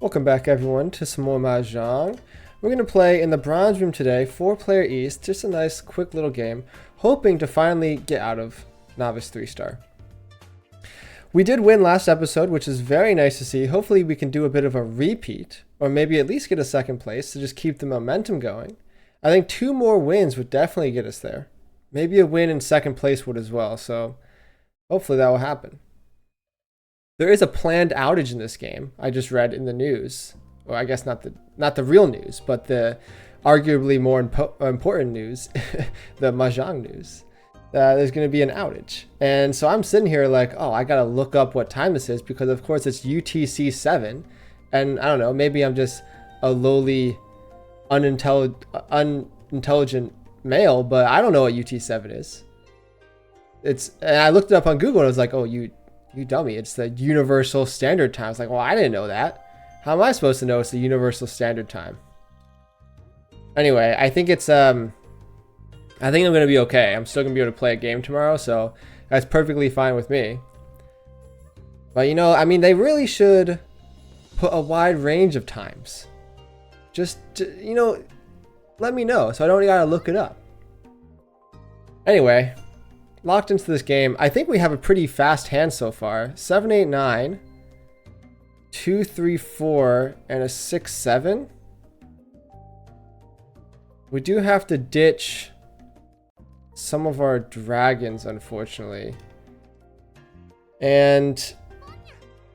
Welcome back everyone to some more Mahjong. We're going to play in the bronze room today, 4-player East, just a nice quick little game, hoping to finally get out of Novice 3-star. We did win last episode, which is very nice to see. Hopefully we can do a bit of a repeat, or maybe at least get a second place to just keep the momentum going. I think 2 more wins would definitely get us there. Maybe a win in second place would as well, so hopefully that will happen. There is a planned outage in this game. I just read in the news, or I guess not the real news, but the arguably more important news, the Mahjong news. There's going to be an outage, and so I'm sitting here like, oh, I gotta look up what time this is because of course it's UTC 7, and I don't know, maybe I'm just a lowly, unintelligent male, but I don't know what UT 7 is. And I looked it up on Google and I was like, oh, you dummy, it's the Universal Standard Time. I was like, well, I didn't know that. How am I supposed to know it's the Universal Standard Time? Anyway, I think I'm going to be okay. I'm still going to be able to play a game tomorrow, so that's perfectly fine with me. But, you know, I mean, they really should put a wide range of times. Just, you know, let me know so I don't gotta look it up. Anyway, locked into this game. I think we have a pretty fast hand so far. 7, 8, 9, 2, 3, 4, and a 6, 7. We do have to ditch some of our dragons, unfortunately. And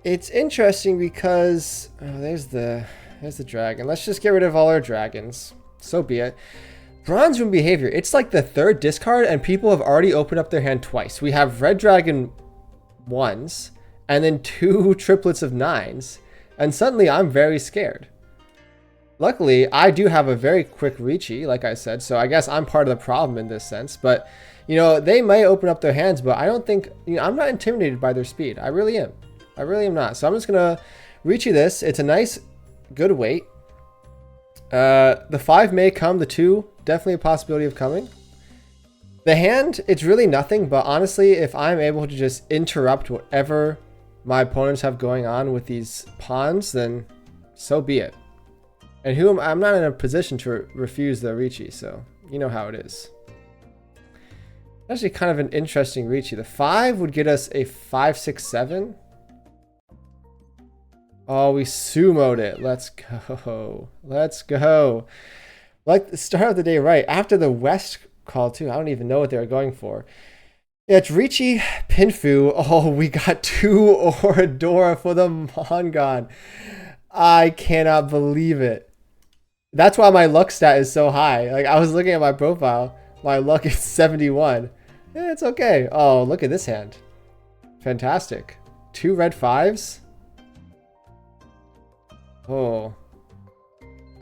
it's interesting because there's the dragon. Let's just get rid of all our dragons. So be it. Bronze room behavior. It's like the 3rd discard and people have already opened up their hand twice. We have red dragon 1s and then 2 triplets of 9s. And suddenly I'm very scared. Luckily, I do have a very quick Riichi, like I said, so I guess I'm part of the problem in this sense. But, you know, they may open up their hands, but I don't think, you know, I'm not intimidated by their speed. I really am. I really am not. So I'm just going to Riichi this. It's a nice, good weight. The 5 may come, the 2, definitely a possibility of coming. The hand, it's really nothing, but honestly, if I'm able to just interrupt whatever my opponents have going on with these pawns, then so be it. And I'm not in a position to refuse the Riichi, so you know how it is. Actually kind of an interesting Riichi. The 5 would get us a 5, 6, 7. Oh, we sumoed it. Let's go. Let's go. Like the start of the day right. After the West call too. I don't even know what they were going for. Yeah, it's Riichi, Pinfu. Oh, we got 2 Oradora for the Mongon. I cannot believe it. That's why my luck stat is so high. Like, I was looking at my profile. My luck is 71. Yeah, it's okay. Oh, look at this hand. Fantastic. 2 red 5s. Oh.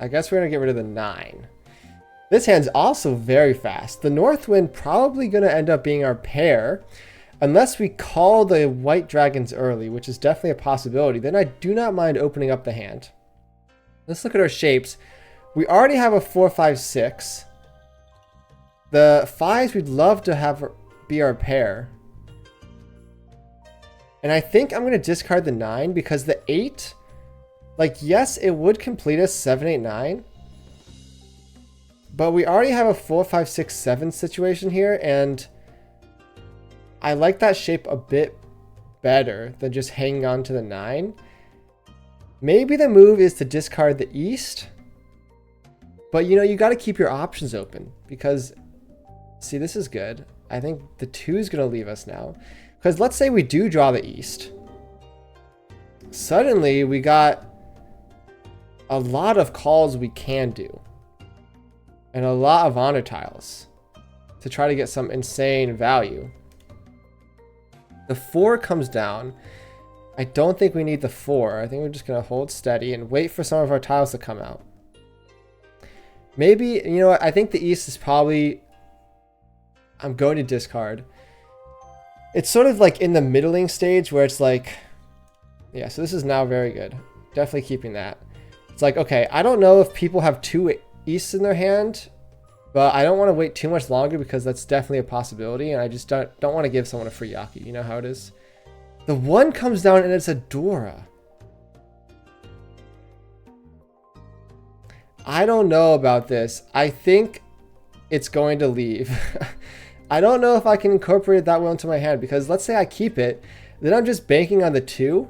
I guess we're going to get rid of the 9. This hand's also very fast. The North Wind probably going to end up being our pair. Unless we call the white dragons early, which is definitely a possibility. Then I do not mind opening up the hand. Let's look at our shapes. We already have a 4, 5, 6. The 5s we'd love to have be our pair. And I think I'm going to discard the 9 because the 8, like, yes, it would complete us 7, 8, 9. But we already have a 4, 5, 6, 7 situation here. And I like that shape a bit better than just hanging on to the 9. Maybe the move is to discard the East. But, you know, you got to keep your options open because, see, this is good. I think the 2 is going to leave us now. Because let's say we do draw the East. Suddenly, we got a lot of calls we can do. And a lot of honor tiles to try to get some insane value. The 4 comes down. I don't think we need the 4. I think we're just going to hold steady and wait for some of our tiles to come out. Maybe, you know what, I think the East is probably, I'm going to discard. It's sort of like in the middling stage where it's like, yeah, so this is now very good. Definitely keeping that. It's like, okay, I don't know if people have 2 Easts in their hand, but I don't want to wait too much longer because that's definitely a possibility, and I just don't want to give someone a free Yaki. You know how it is? The 1 comes down and it's a Dora. I don't know about this. I think it's going to leave. I don't know if I can incorporate it that well into my hand, because let's say I keep it, then I'm just banking on the 2.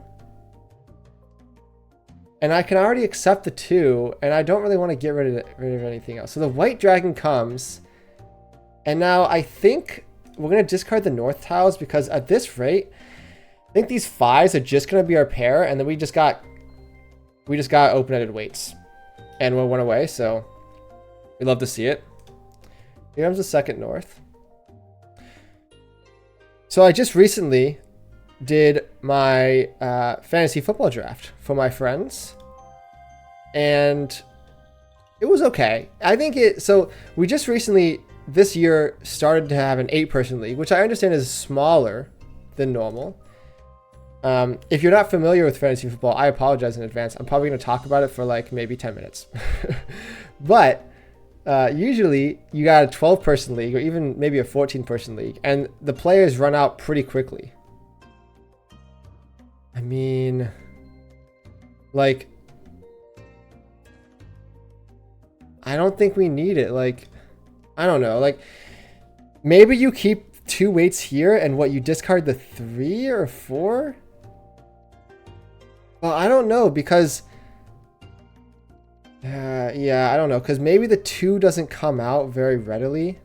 And I can already accept the 2, and I don't really want to get rid of anything else. So the white dragon comes, and now I think we're going to discard the north tiles, because at this rate, I think these 5s are just going to be our pair, and then we just got open-ended weights. And one went away, so we love to see it. Here comes the second north. So I just recently did my fantasy football draft for my friends, and it was okay. I think so we just recently this year started to have an 8-person league, which I understand is smaller than normal. If you're not familiar with fantasy football, I apologize in advance. I'm probably going to talk about it for like maybe 10 minutes. But usually you got a 12-person league, or even maybe a 14-person league, and the players run out pretty quickly. I mean, like, I don't think we need it. Like, I don't know. Like, maybe you keep 2 weights here, and what, you discard the 3 or 4? Well, I don't know, because yeah, I don't know, because maybe the 2 doesn't come out very readily.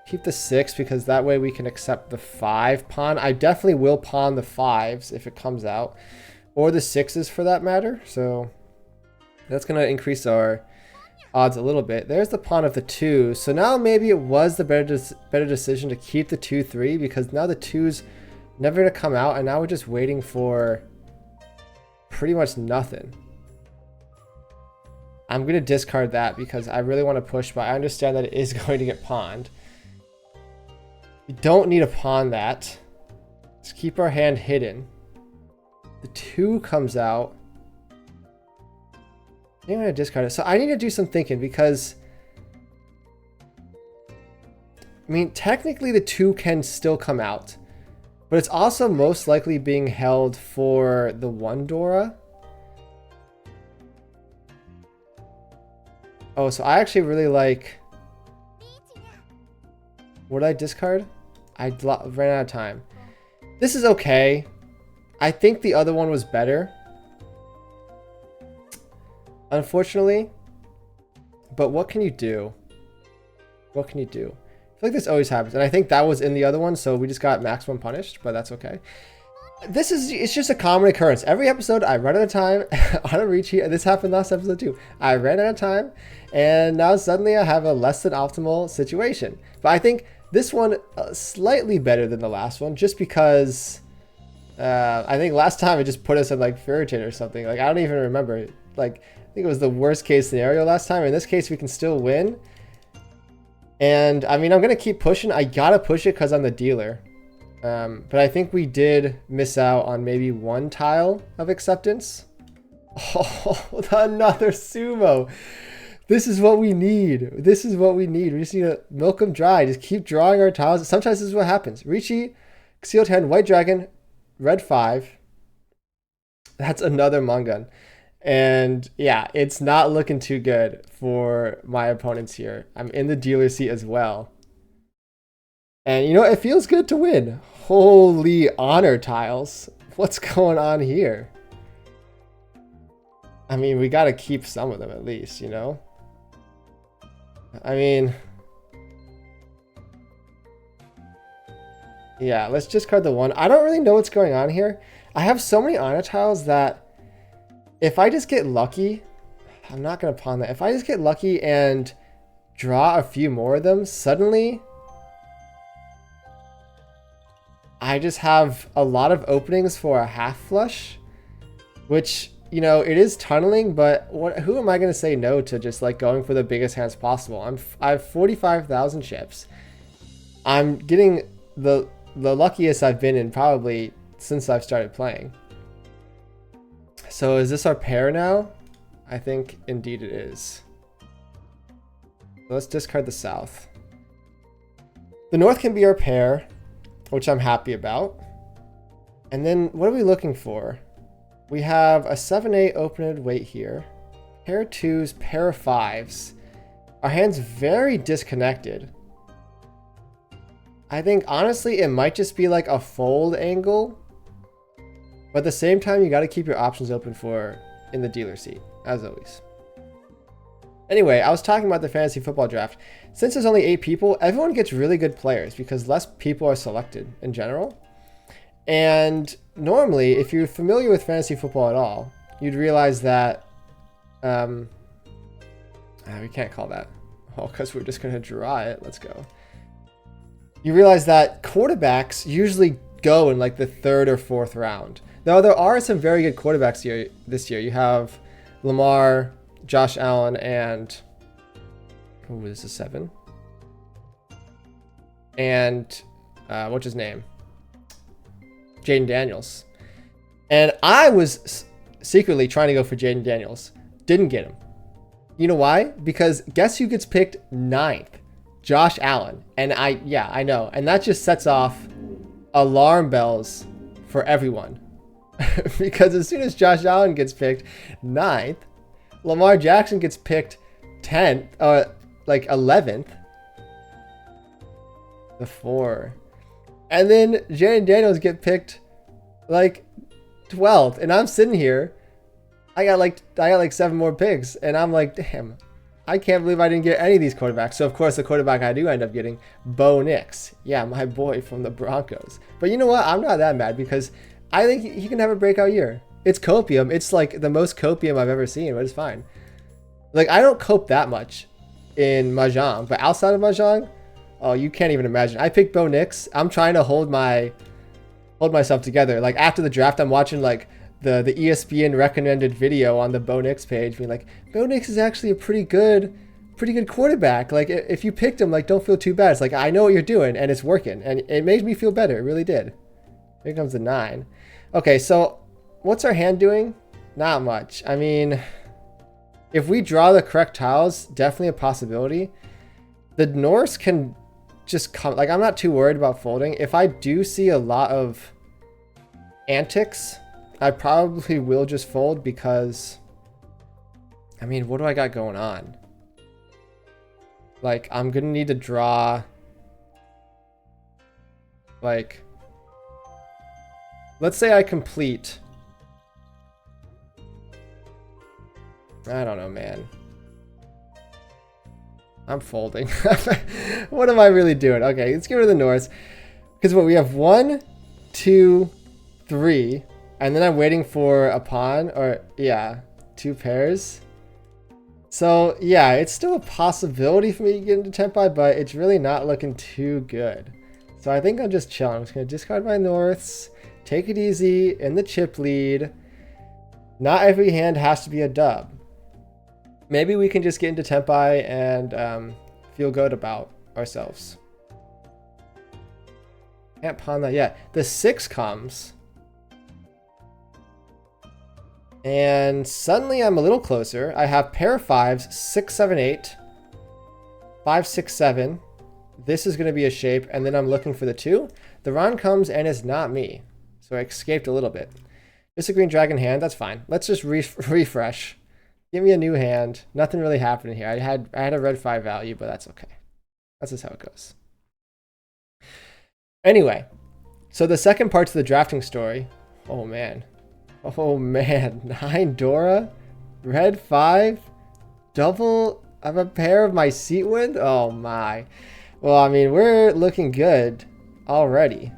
Keep the 6, because that way we can accept the 5 pawn. I definitely will pawn the 5s if it comes out, or the 6s for that matter. So that's going to increase our odds a little bit. There's the pawn of the 2. So now maybe it was the better decision to keep the 2-3, because now the 2's never going to come out, and now we're just waiting for pretty much nothing. I'm going to discard that because I really want to push, but I understand that it is going to get pawned. We don't need to pawn that. Let's keep our hand hidden. The 2 comes out. I'm going to discard it. So I need to do some thinking, because I mean, technically the 2 can still come out, but it's also most likely being held for the 1 Dora. Oh, so I actually really like... What did I discard? I ran out of time. This is okay. I think the other one was better, unfortunately. But what can you do? What can you do? I feel like this always happens. And I think that was in the other one, so we just got maximum punished, but that's okay. It's just a common occurrence. Every episode, I run out of time on a Riichi. This happened last episode too. I ran out of time, and now suddenly I have a less than optimal situation. But I think this one slightly better than the last one, just because I think last time it just put us in like Fairy Tale or something. Like, I don't even remember. Like, I think it was the worst case scenario last time. In this case, we can still win. And I mean, I'm going to keep pushing. I got to push it because I'm the dealer. But I think we did miss out on maybe 1 tile of acceptance. Oh, another sumo. This is what we need. This is what we need. We just need to milk them dry. Just keep drawing our tiles. Sometimes this is what happens. Riichi, Seal 10, White Dragon, Red 5. That's another Mangan. And yeah, it's not looking too good for my opponents here. I'm in the dealer seat as well. And you know, it feels good to win. Holy honor tiles. What's going on here? I mean, we got to keep some of them at least, you know? I mean, yeah, let's discard the 1. I don't really know what's going on here. I have so many honor tiles that if I just get lucky, I'm not going to pawn that. If I just get lucky and draw a few more of them, suddenly I just have a lot of openings for a half flush, which, you know, it is tunneling, but who am I going to say no to just like going for the biggest hands possible? I have 45,000 chips. I'm getting the luckiest I've been in probably since I've started playing. So is this our pair now? I think indeed it is. Let's discard the south. The north can be our pair, which I'm happy about. And then what are we looking for? We have a 7-8 open-ended weight here. Pair of twos, pair of fives. Our hand's very disconnected. I think, honestly, it might just be like a fold angle. But at the same time, you got to keep your options open for in the dealer seat, as always. Anyway, I was talking about the fantasy football draft. Since there's only 8 people, everyone gets really good players because less people are selected in general. And normally, if you're familiar with fantasy football at all, you'd realize that... we can't call that. Oh, because we're just going to draw it. Let's go. You realize that quarterbacks usually go in like the 3rd or 4th round. Though there are some very good quarterbacks here this year. You have Lamar, Josh Allen, and... oh, this is 7. And what's his name? Jaden Daniels. And I was secretly trying to go for Jaden Daniels. Didn't get him. You know why? Because guess who gets picked 9th? Josh Allen. And I know. And that just sets off alarm bells for everyone. Because as soon as Josh Allen gets picked 9th, Lamar Jackson gets picked 10th, like 11th. The 4. And then Jaden Daniels get picked like 12th. And I'm sitting here. I got like 7 more picks. And I'm like, damn, I can't believe I didn't get any of these quarterbacks. So of course the quarterback I do end up getting, Bo Nix. Yeah, my boy from the Broncos. But you know what? I'm not that mad because I think he can have a breakout year. It's copium. It's like the most copium I've ever seen, but it's fine. Like, I don't cope that much in Mahjong, but outside of Mahjong, oh, you can't even imagine. I picked Bo Nix. I'm trying to hold myself together. Like, after the draft, I'm watching like the ESPN recommended video on the Bo Nix page, being like, Bo Nix is actually a pretty good quarterback. Like, if you picked him, like, don't feel too bad. It's like, I know what you're doing, and it's working, and it made me feel better. It really did. Here comes the 9. Okay, so what's our hand doing? Not much. I mean, if we draw the correct tiles, definitely a possibility. The Norse can just come. Like, I'm not too worried about folding. If I do see a lot of antics, I probably will just fold because, I mean, what do I got going on? Like, I'm going to need to draw, like, let's say I complete. I don't know, man. I'm folding. What am I really doing? Okay, let's get rid of the Norse. Because what we have 1, 2, 3. And then I'm waiting for a pawn. Or, yeah, 2 pairs. So, yeah, it's still a possibility for me to get into Tempai, but it's really not looking too good. So I think I'll just chill. I'm just going to discard my Norths. Take it easy in the chip lead. Not every hand has to be a dub. Maybe we can just get into Tempai and feel good about ourselves. Can't pawn that yet. The 6 comes. And suddenly I'm a little closer. I have pair of 5s, 6, 7, 8. 5, 6, 7. This is going to be a shape. And then I'm looking for the 2. The Ron comes and it's not me. So I escaped a little bit. Just a green dragon hand. That's fine. Let's just refresh. Give me a new hand. Nothing really happened here. I had a red 5 value, but that's okay. That's just how it goes. Anyway, so the second part to the drafting story. Oh man. Oh man. 9 Dora, red 5, double. I have a pair of my seat wind. Oh my. Well, I mean, we're looking good already.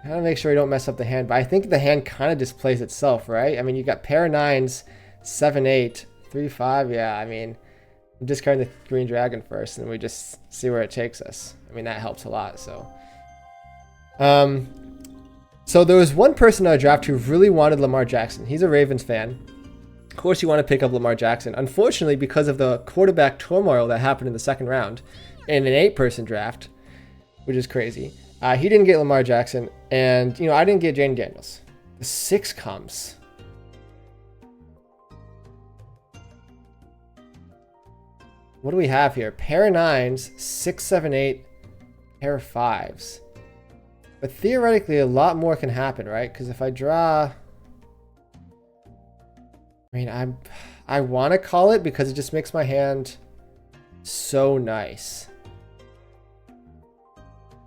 I gotta make sure we don't mess up the hand, but I think the hand kind of displays itself, right? I mean, you got pair of 9s, 7, 8, 3, 5. Yeah, I mean, I'm discarding the green dragon first, and we just see where it takes us. I mean, that helps a lot. So there was one person in our draft who really wanted Lamar Jackson. He's a Ravens fan. Of course, you want to pick up Lamar Jackson. Unfortunately, because of the quarterback turmoil that happened in the second round in an 8-person draft, which is crazy, he didn't get Lamar Jackson, and I didn't get Jaden Daniels. The 6 comes. What do we have here? Pair of 9s, 6, 7, 8, pair of 5s. But theoretically, a lot more can happen, right? Because if I draw... I mean, I want to call it because it just makes my hand so nice.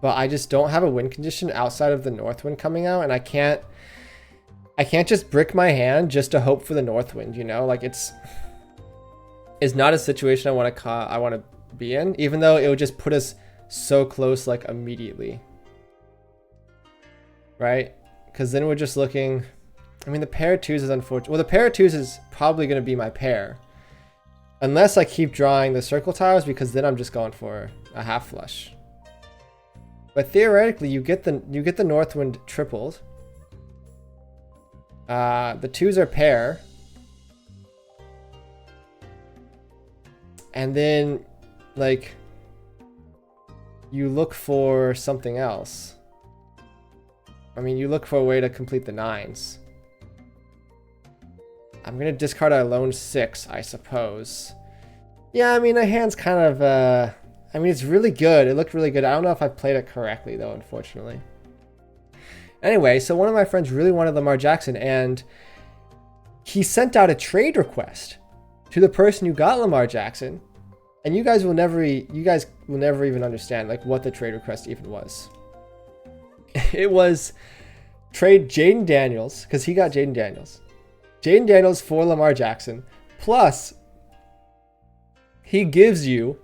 But I just don't have a win condition outside of the north wind coming out, and I can't just brick my hand just to hope for the north wind, you know? Like it's not a situation I want to be in, even though it would just put us so close like immediately. Right? Because then we're just looking, I mean, the pair of twos is unfortunate. Well, the pair of twos is probably going to be my pair. Unless I keep drawing the circle tiles, because then I'm just going for a half flush. But theoretically, you get the north wind tripled. The twos are pair. And then, like, you look for something else. I mean, you look for a way to complete the nines. I'm going to discard a lone 6, I suppose. Yeah, I mean, the hand's kind of, I mean, it's really good. It looked really good. I don't know if I played it correctly, though, unfortunately. Anyway, so one of my friends really wanted Lamar Jackson, and he sent out a trade request to the person who got Lamar Jackson. And you guys will never even understand, like, what the trade request even was. It was trade Jaden Daniels, because he got Jaden Daniels. Jaden Daniels for Lamar Jackson, plus he gives you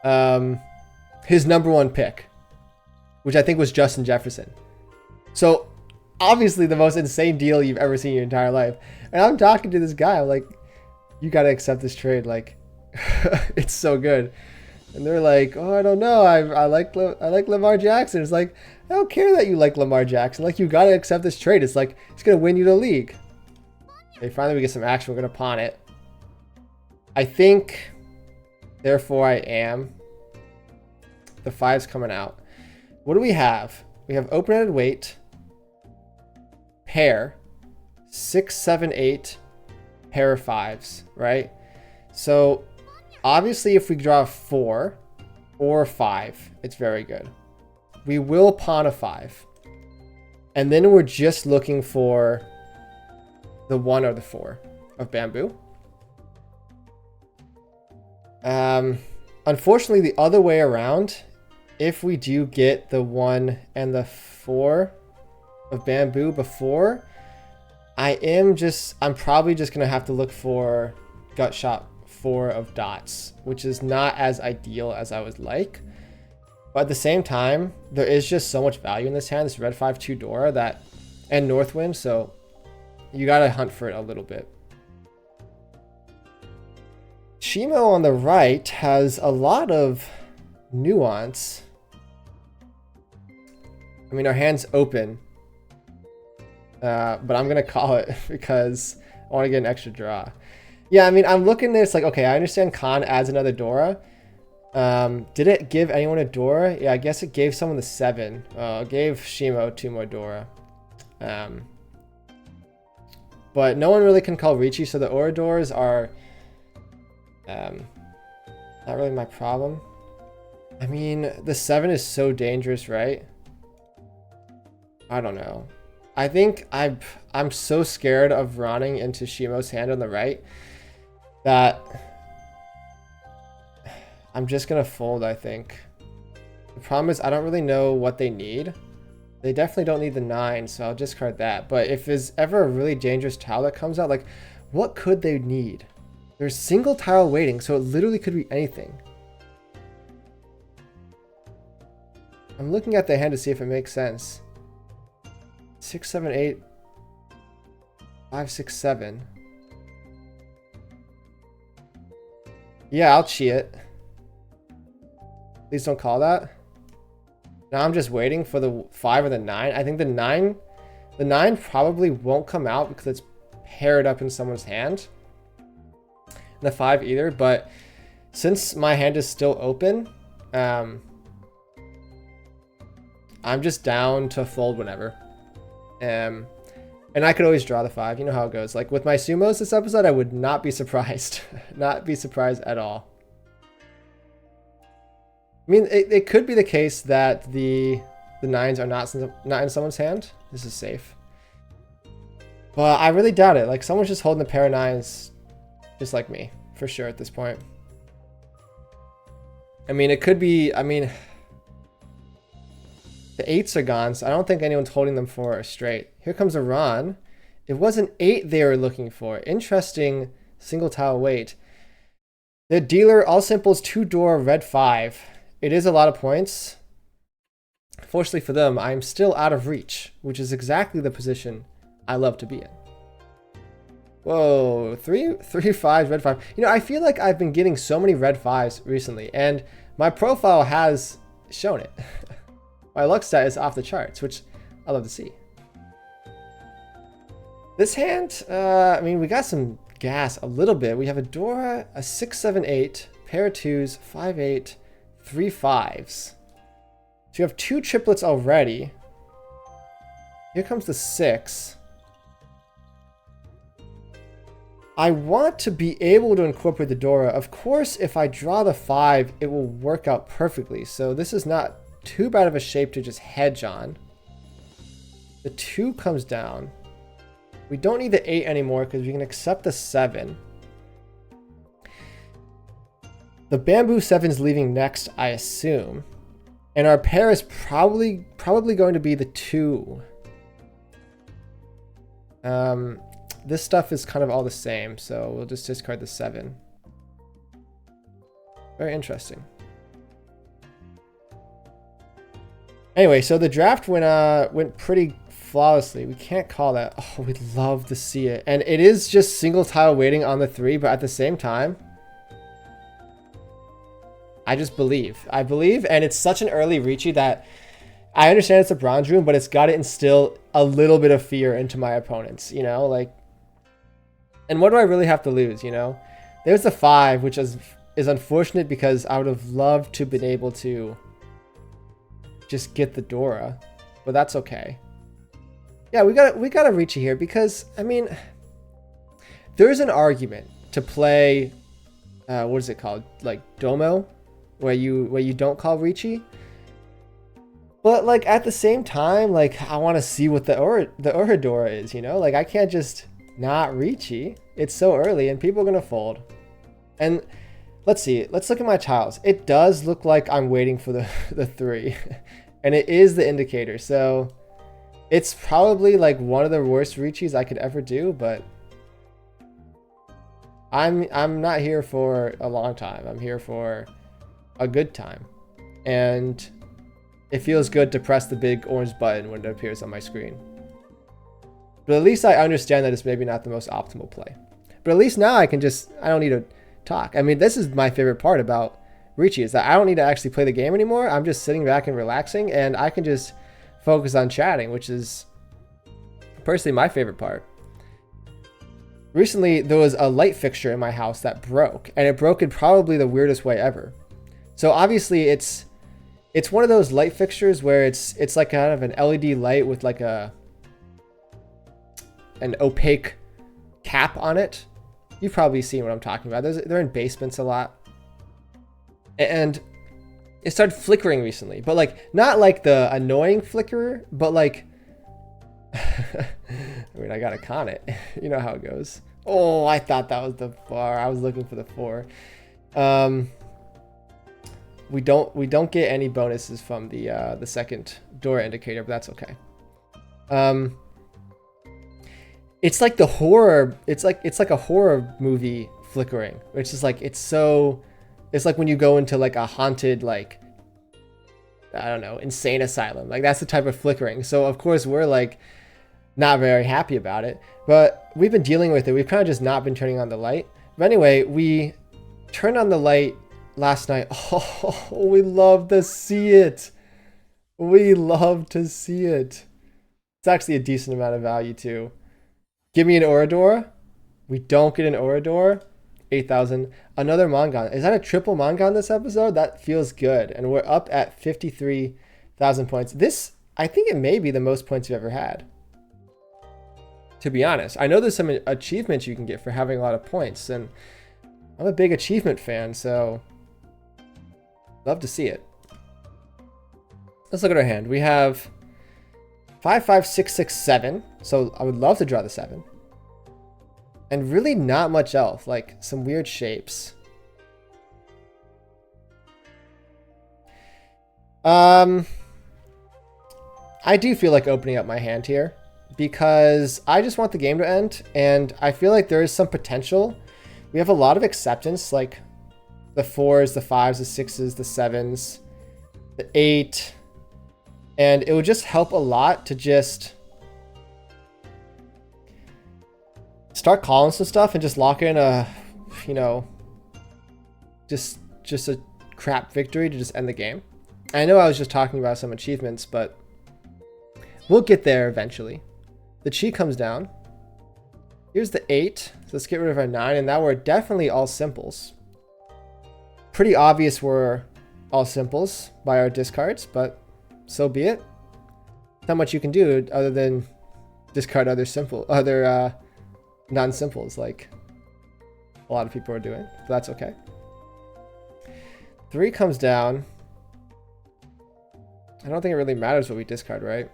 his #1 pick, which I think was Justin Jefferson. So obviously the most insane deal you've ever seen in your entire life. And I'm talking to this guy, I'm like, you got to accept this trade. Like, it's so good. And they're like, oh, I don't know. I like Lamar Jackson. It's like, I don't care that you like Lamar Jackson. Like, you got to accept this trade. It's like, it's going to win you the league. Okay, finally we get some action. We're going to pawn it. I think, therefore I am. The 5's coming out. What do we have? We have open-ended weight, pair, 6, 7, 8, pair of 5s, right? So obviously if we draw a 4 or a 5, it's very good. We will pawn a 5. And then we're just looking for the 1 or the 4 of bamboo. Unfortunately, the other way around, if we do get the 1 and the 4 of bamboo before, I'm probably just going to have to look for gut shot 4 of dots, which is not as ideal as I would like. But at the same time, there is just so much value in this hand, this red 5-2 Dora that, and Northwind, so you got to hunt for it a little bit. Shimo on the right has a lot of nuance. I mean, our hand's open, but I'm going to call it because I want to get an extra draw. Yeah, I mean, I'm looking at this like, okay, I understand Khan adds another Dora. Did it give anyone a Dora? Yeah, I guess it gave someone the 7. It gave Shimo 2 more Dora. But no one really can call Riichi, so the Oradors are not really my problem. I mean, the 7 is so dangerous, right? I don't know. I think I'm so scared of running into Shimo's hand on the right that I'm just gonna fold, I think. The problem is I don't really know what they need. They definitely don't need the 9, so I'll discard that. But if there's ever a really dangerous tile that comes out, like, what could they need? There's single tile waiting, so it literally could be anything. I'm looking at the hand to see if it makes sense. 6, 7, 8, 5, 6, 7. Yeah, I'll cheat it. Please don't call that. Now I'm just waiting for the 5 or the 9. I think the 9 probably won't come out because it's paired up in someone's hand. And the 5 either, but since my hand is still open, I'm just down to fold whenever. And I could always draw the 5. You know how it goes. Like with my sumos this episode, I would not be surprised. Not be surprised at all. I mean, it could be the case that the 9s are not in someone's hand. This is safe. But I really doubt it. Like, someone's just holding the pair of 9s just like me, for sure, at this point. I mean, it could be, I mean, the 8s are gone, so I don't think anyone's holding them for a straight. Here comes a Ron. It was an 8 they were looking for. Interesting single tile weight. The dealer, all simples, 2-door, red 5. It is a lot of points. Fortunately for them, I'm still out of reach, which is exactly the position I love to be in. Whoa, three 5s, red 5. You know, I feel like I've been getting so many red 5s recently, and my profile has shown it. My luck stat is off the charts, which I love to see. This hand, I mean, we got some gas a little bit. We have a Dora, a 6, 7, 8, pair of 2s, 5, 8, 3 5s. So you have 2 triplets already. Here comes the 6. I want to be able to incorporate the Dora. Of course, if I draw the 5, it will work out perfectly. So this is not too bad of a shape to just hedge on. The 2 comes down. We don't need the 8 anymore because we can accept the 7. The bamboo 7's leaving next, I assume. And our pair is probably going to be the 2. This stuff is kind of all the same, so we'll just discard the 7. Very interesting. Anyway, so the draft went pretty flawlessly. We can't call that. Oh, we'd love to see it. And it is just single tile waiting on the 3, but at the same time, I just believe. I believe, and it's such an early Riichi that I understand it's a bronze room, but it's got to instill a little bit of fear into my opponents, you know? Like, and what do I really have to lose, you know? There's the 5, which is unfortunate because I would have loved to have been able to just get the Dora, but that's okay. Yeah, we got a Riichi here because, I mean, there's an argument to play, what is it called? Like Domo, where you don't call Riichi. But like at the same time, like I want to see what the Dora is, you know? Like I can't just not Riichi. It's so early and people are gonna fold. And let's see, let's look at my tiles. It does look like I'm waiting for the 3. And it is the indicator, so it's probably like one of the worst Riichis I could ever do, but I'm not here for a long time. I'm here for a good time. And it feels good to press the big orange button when it appears on my screen. But at least I understand that it's maybe not the most optimal play. But at least now I don't need to talk. I mean, this is my favorite part about Riichi, is that I don't need to actually play the game anymore. I'm just sitting back and relaxing, and I can just focus on chatting, which is personally my favorite part. Recently, there was a light fixture in my house that broke, and it broke in probably the weirdest way ever. So obviously it's one of those light fixtures where it's like kind of an LED light with like an opaque cap on it. You've probably seen what I'm talking about. They're in basements a lot. And it started flickering recently, but like not like the annoying flicker, but like I mean, I gotta con it. You know how it goes. Oh, I thought that was the bar. I was looking for the 4. We don't get any bonuses from the second Dora indicator, but that's okay. It's like the horror. It's like a horror movie flickering. It's just like it's like when you go into like a haunted, like, I don't know, insane asylum. Like that's the type of flickering. So of course we're like not very happy about it, but we've been dealing with it. We've kind of just not been turning on the light. But anyway, we turned on the light last night. Oh, we love to see it. We love to see it. It's actually a decent amount of value too. Give me an Oradora. We don't get an Oradora. 8,000. Another Mahjong. Is that a triple Mahjong this episode? That feels good. And we're up at 53,000 points. This, I think it may be the most points you've ever had. To be honest. I know there's some achievements you can get for having a lot of points. And I'm a big achievement fan, so love to see it. Let's look at our hand. We have 5, 5, 6, 6, 7. So I would love to draw the 7. And really not much else, like some weird shapes. I do feel like opening up my hand here because I just want the game to end, and I feel like there is some potential. We have a lot of acceptance, like the 4s, the 5s, the 6s, the 7s, the 8, and it would just help a lot to just start calling some stuff and just lock in a, you know, just a crap victory to just end the game. I know I was just talking about some achievements, but we'll get there eventually. The chi comes down. Here's the 8. So let's get rid of our 9, and now we're definitely all simples. Pretty obvious we're all simples by our discards, but so be it. Not much you can do other than discard other non-simples like a lot of people are doing. So that's okay. 3 comes down. I don't think it really matters what we discard, right?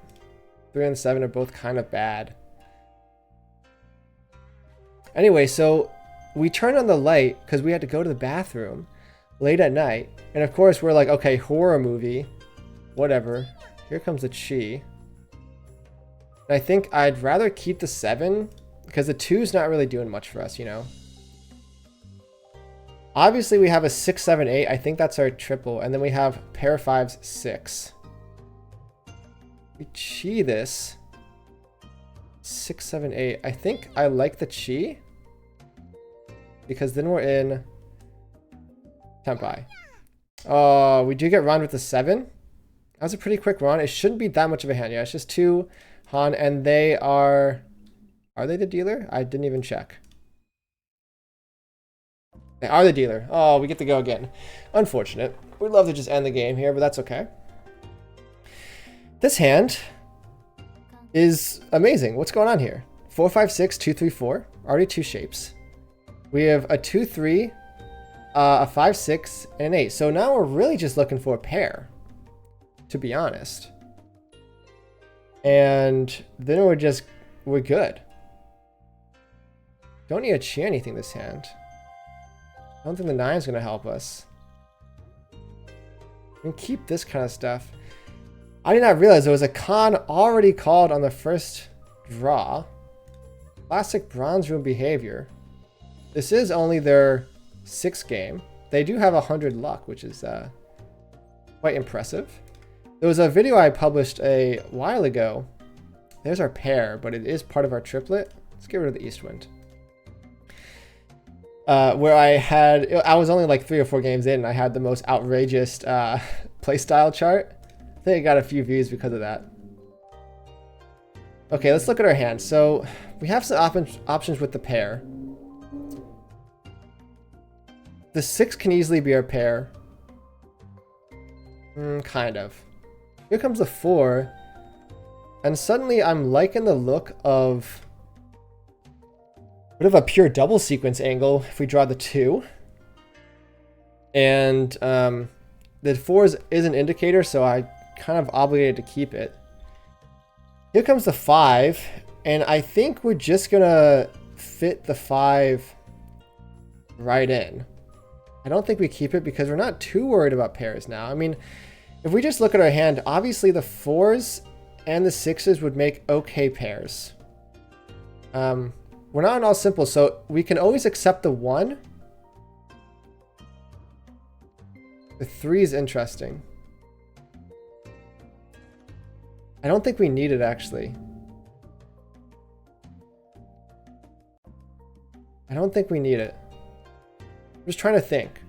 3 and 7 are both kind of bad. Anyway, so we turned on the light because we had to go to the bathroom late at night. And of course, we're like, okay, horror movie, whatever. Here comes the chi. And I think I'd rather keep the 7 because the 2's not really doing much for us, you know? Obviously, we have a 6, 7, 8. I think that's our triple. And then we have pair of 5s, 6. We chi this. 6, 7, 8. I think I like the chi because then we're in Tempai. Oh, we do get run with the 7. That was a pretty quick run. It shouldn't be that much of a hand. Yeah, it's just 2 Han, and they are they the dealer? I didn't even check. They are the dealer. Oh, we get to go again. Unfortunate. We'd love to just end the game here, but that's okay. This hand is amazing. What's going on here? 4, 5, 6, 2, 3, 4. Already 2 shapes. We have a 2, 3, a 5, 6, and an 8. So now we're really just looking for a pair, to be honest. And then we're good. Don't need to chi anything this hand. I don't think the 9's going to help us. We can keep this kind of stuff. I did not realize there was a con already called on the first draw. Classic Bronze Room behavior. This is only their 6th game. They do have 100 luck, which is quite impressive. There was a video I published a while ago. There's our pair, but it is part of our triplet. Let's get rid of the East Wind. Where I was only like 3 or 4 games in, and I had the most outrageous playstyle chart. I think I got a few views because of that. Okay, let's look at our hand. So we have some options with the pair. The 6 can easily be our pair. Kind of. Here comes the 4. And suddenly I'm liking the look of a bit of a pure double sequence angle if we draw the 2. And the 4 is an indicator, so I kind of obligated to keep it. Here comes the 5, and I think we're just gonna fit the 5 right in. I don't think we keep it because we're not too worried about pairs now. I mean, if we just look at our hand, obviously the 4s and the 6s would make okay pairs. We're not on all simple, so we can always accept the 1. The 3 is interesting. I don't think we need it, actually. I don't think we need it. I'm just trying to think.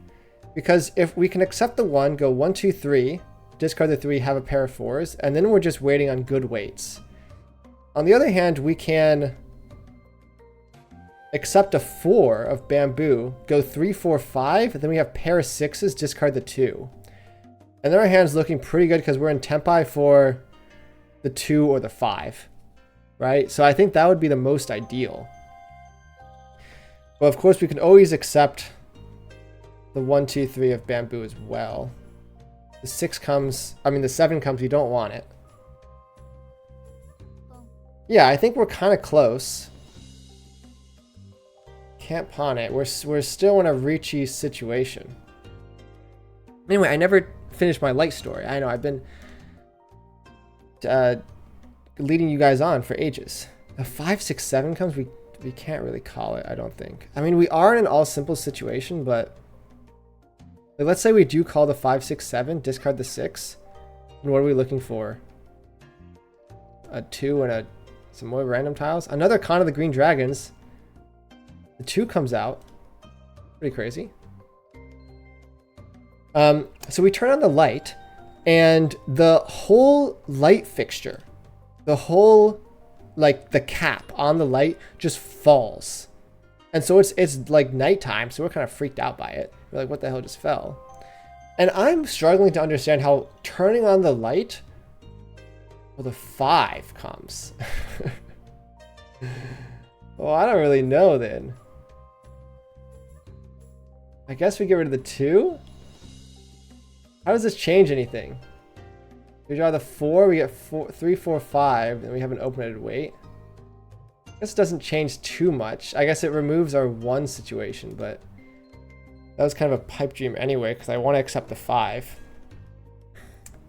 Because if we can accept the 1, go 1, 2, 3, discard the 3, have a pair of 4s, and then we're just waiting on good weights. On the other hand, we can accept a 4 of bamboo, go 3, 4, 5, and then we have pair of 6s, discard the 2. And then our hand's looking pretty good because we're in Tempai for the 2 or the 5, right? So I think that would be the most ideal. But of course, we can always accept the 1, 2, 3 of bamboo as well. The 7 comes, we don't want it. Yeah, I think we're kind of close. Can't pawn it. We're still in a Riichi situation. Anyway, I never finished my light story. I know, I've been leading you guys on for ages. A 5, 6, 7 comes, we can't really call it, I don't think. I mean, we are in an all simple situation, but like, let's say we do call the 5, 6, 7, discard the 6. And what are we looking for? A 2 and some more random tiles. Another Con of the Green Dragons. The 2 comes out. Pretty crazy. So we turn on the light, and the whole light fixture, the whole, like, the cap on the light just falls. And so it's like nighttime, so we're kind of freaked out by it. We're like, what the hell just fell? And I'm struggling to understand how turning on the light, well, the 5 comes. Well, I don't really know then. I guess we get rid of the 2? How does this change anything? We draw the 4, we get 3, 4, 5, and we have an open-ended weight. This doesn't change too much. I guess it removes our 1 situation, but that was kind of a pipe dream anyway, because I want to accept the 5.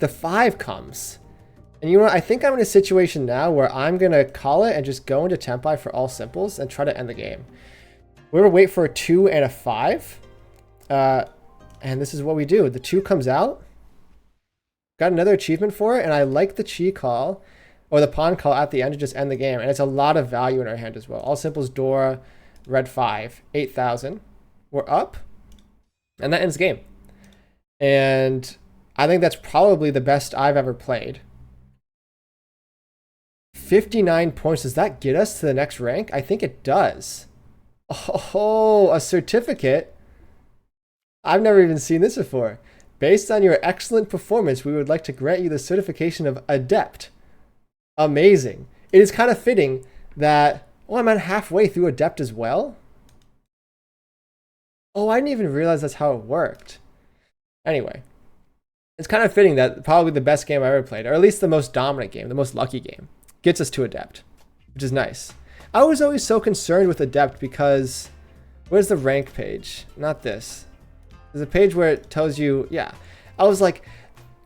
The 5 comes. And you know what? I think I'm in a situation now where I'm going to call it and just go into Tempai for all simples and try to end the game. We're going to wait for a 2 and a 5. And this is what we do. The 2 comes out. Got another achievement for it, and I like the chi call, or the pawn call at the end to just end the game. And it's a lot of value in our hand as well. All simples, Dora, red 5, 8,000. We're up, and that ends the game. And I think that's probably the best I've ever played. 59 points. Does that get us to the next rank? I think it does. Oh, a certificate. I've never even seen this before. Based on your excellent performance, we would like to grant you the certification of Adept. Amazing. It is kind of fitting that, oh, I'm at halfway through Adept as well. Oh, I didn't even realize that's how it worked. Anyway, it's kind of fitting that probably the best game I ever played, or at least the most dominant game, the most lucky game, gets us to Adept, which is nice. I was always so concerned with Adept because, where's the rank page? Not this. There's a page where it tells you, yeah. I was like,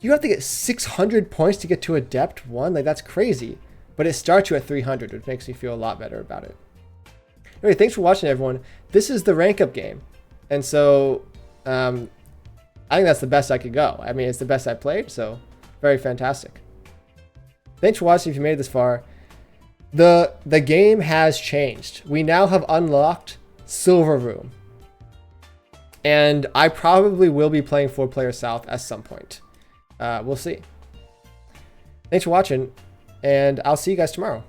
you have to get 600 points to get to Adept 1? Like, that's crazy. But it starts you at 300, which makes me feel a lot better about it. Anyway, thanks for watching, everyone. This is the rank up game. And so, I think that's the best I could go. I mean, it's the best I played, so very fantastic. Thanks for watching if you made it this far. The game has changed. We now have unlocked Silver Room. And I probably will be playing 4-Player South at some point. We'll see. Thanks for watching, and I'll see you guys tomorrow.